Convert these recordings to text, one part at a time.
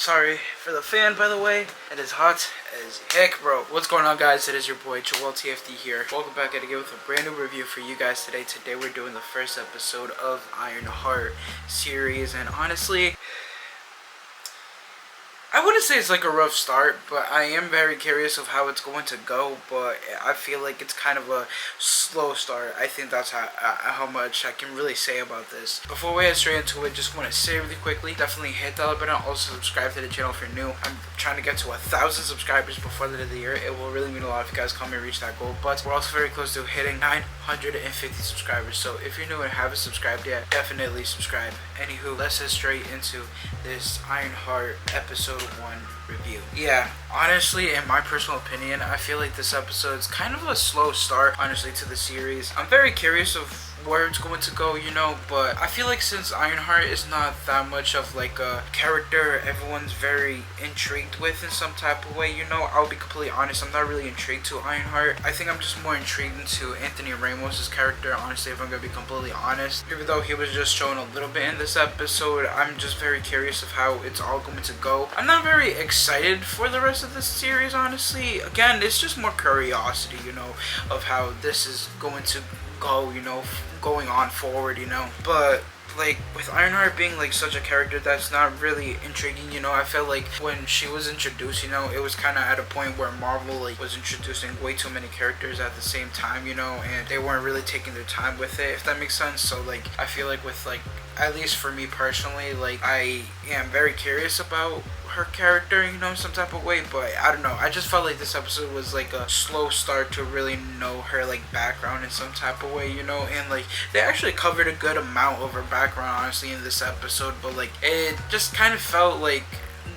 Sorry for the fan, by the way. It is hot as heck, bro. What's going on, guys? It is your boy Joel TFD here. Welcome back at again with a brand new review for you guys today. Today we're doing the first episode of Ironheart series, and honestly, I wouldn't say it's like a rough start, but I am very curious of how it's going to go. But I feel like it's kind of a slow start. I think that's how much I can really say about this. Before we head straight into it, just want to say really quickly, definitely hit that like button. Also subscribe to the channel if you're new. I'm trying to get to 1,000 subscribers before the end of the year. It will really mean a lot if you guys come and reach that goal. But we're also very close to hitting 950 subscribers. So if you're new and haven't subscribed yet, definitely subscribe. Anywho, let's head straight into this Ironheart episode 1 review. Yeah, honestly, in my personal opinion, I feel like this episode is kind of a slow start, honestly, to the series. I'm very curious of where it's going to go, you know, but I feel like since Ironheart is not that much of like a character everyone's very intrigued with in some type of way, you know, I'll be completely honest, I'm not really intrigued to Ironheart. I think I'm just more intrigued into Anthony Ramos' character, honestly, if I'm gonna be completely honest. Even though he was just shown a little bit in this episode, I'm just very curious of how it's all going to go. I'm not very excited for the rest of this series, honestly. Again, it's just more curiosity, you know, of how this is going to go, you know, going on forward, you know. But like with Ironheart being like such a character that's not really intriguing, you know, I felt like when she was introduced, you know, it was kind of at a point where Marvel like was introducing way too many characters at the same time, you know, and they weren't really taking their time with it, if that makes sense. So like I feel like with like, at least for me personally, like I am very curious about her character, you know, some type of way. But I don't know, I just felt like this episode was like a slow start to really know her like background in some type of way, you know. And like they actually covered a good amount of her background, honestly, in this episode, but like it just kind of felt like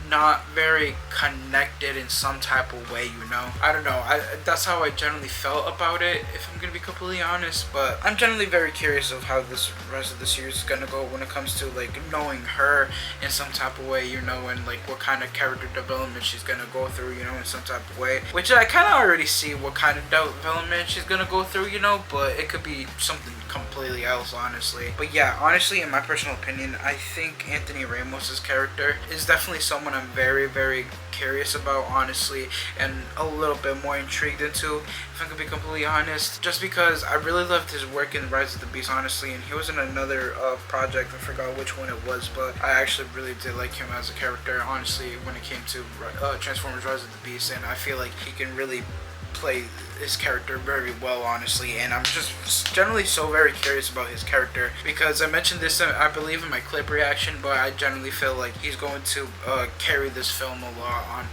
not very connected in some type of way, you know. I don't know, that's how I generally felt about it, if I'm gonna be completely honest. But I'm generally very curious of how this rest of the series is gonna go when it comes to like knowing her in some type of way, you know, and like what kind of character development she's gonna go through, you know, in some type of way, which I kind of already see what kind of development she's gonna go through, you know, but it could be something completely else, honestly. But yeah, honestly, in my personal opinion, I think Anthony Ramos' character is definitely someone I'm very curious about, honestly, and a little bit more intrigued into, if I could be completely honest, just because I really loved his work in Rise of the Beast, honestly, and he was in another project, I forgot which one it was, but I actually really did like him as a character, honestly, when it came to Transformers Rise of the Beast, and I feel like he can really play his character very well, honestly, and I'm just generally so very curious about his character, because I mentioned this I believe in my clip reaction, but I generally feel like he's going to carry this film a lot on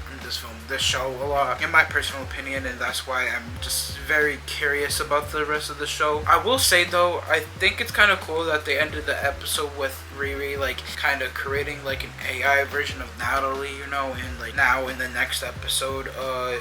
this show a lot, in my personal opinion, and that's why I'm just very curious about the rest of the show. I will say though, I think it's kind of cool that they ended the episode with Riri like kind of creating like an AI version of Natalie, you know, and like now in the next episode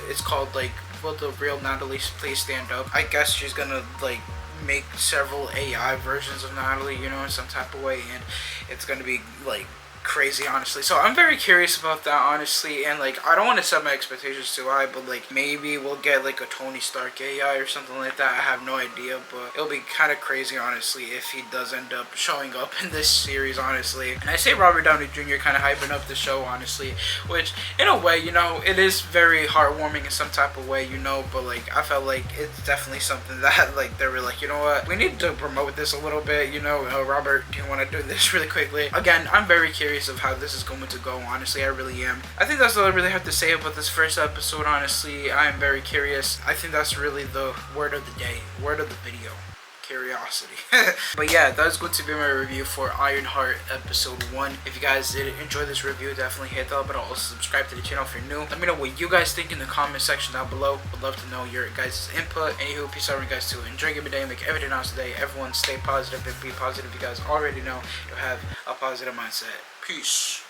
it's called like, will the real Natalie please stand up? I guess she's gonna like make several AI versions of Natalie, you know, in some type of way, and it's gonna be like crazy, honestly. So I'm very curious about that, honestly, and like I don't want to set my expectations too high, but like maybe we'll get like a Tony Stark AI or something like that. I have no idea, but it'll be kind of crazy, honestly, if he does end up showing up in this series, honestly. And I say Robert Downey Jr. kind of hyping up the show, honestly, which in a way, you know, it is very heartwarming in some type of way, you know, but like I felt like it's definitely something that like they were like, you know what, we need to promote this a little bit, you know. Robert, do you want to do this really quickly? Again, I'm very curious of how this is going to go, honestly, I really am. I think that's all I really have to say about this first episode, honestly. I am very curious. I think that's really the word of the day, word of the video. Curiosity. But yeah, that's going to be my review for Ironheart episode 1. If you guys did enjoy this review, definitely hit that button. Also subscribe to the channel if you're new. Let me know what you guys think in the comment section down below. Would love to know your guys' input. Anywho, peace out, you guys, too. Enjoy your day, make everything else today. Everyone stay positive and be positive. You guys already know to have a positive mindset. Peace.